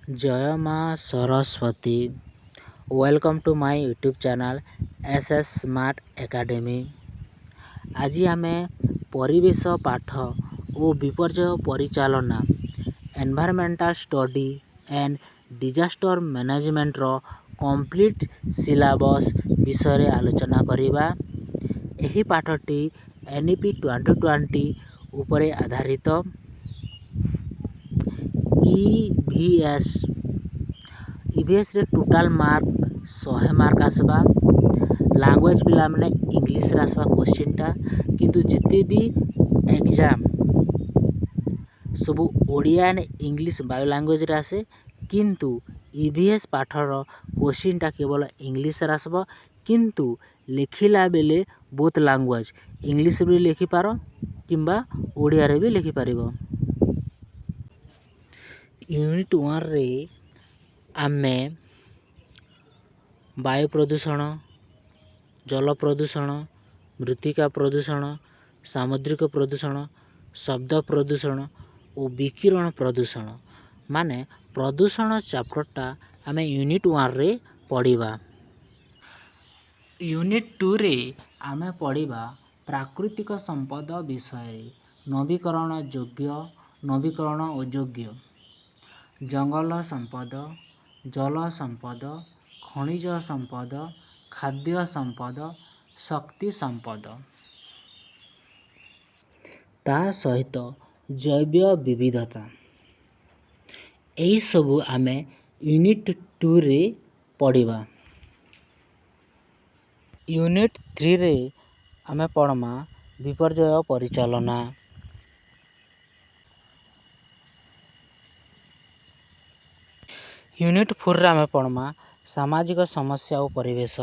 जय माँ Saraswati. Welcome to my YouTube channel SS smart academy. आज आम परिवेश पाठ और विपर्यय परिचालना environmental study and disaster management रो कंप्लीट सिलेबस विषय आलोचना करिबा। एही पाठटी एनईपी 2020 उपरे आधारित। ईवीएस रे टोटाल मार्क 100 मार्क आसबा। लैंग्वेज पिला माने इंग्लिश रे आसबा क्वेश्चनटा, किंतु जिते भी एग्जाम सब Odia and English bio language रे आसे, किंतु ईवीएस पाठर क्वेश्चनटा केवल इंग्लिश रे आसबा। किंतु लिखिला बेले बोथ लैंग्वेज इंग्लिश भी लिखि पारो किंबा ओडिया रे भी लिखि पारिबो। यूनिट 1 रे आमे वायु प्रदूषण, जल प्रदूषण, मृत्तिका प्रदूषण, सामुद्रिक प्रदूषण, शब्द प्रदूषण और विकिरण प्रदूषण माने प्रदूषण चैप्टरटा आमे यूनिट 1 रे पढ़िबा। यूनिट 2 रे आमे पढ़िबा प्राकृतिक संपद विषय, नवीकरण योग्य, नवीकरण अयोग्य, जंगल संपद, जल संपद, खनिज संपद, खाद्य संपद, शक्ति संपद, ता सहित जैव विविधता। यही सबू आमे यूनिट 2 रे पढ़िबा। यूनिट 3 रे आमे पढ़मा विपर्यय परिचालना। यूनिट 4 रे आमे पढ़मा सामाजिक समस्या और परिवेश।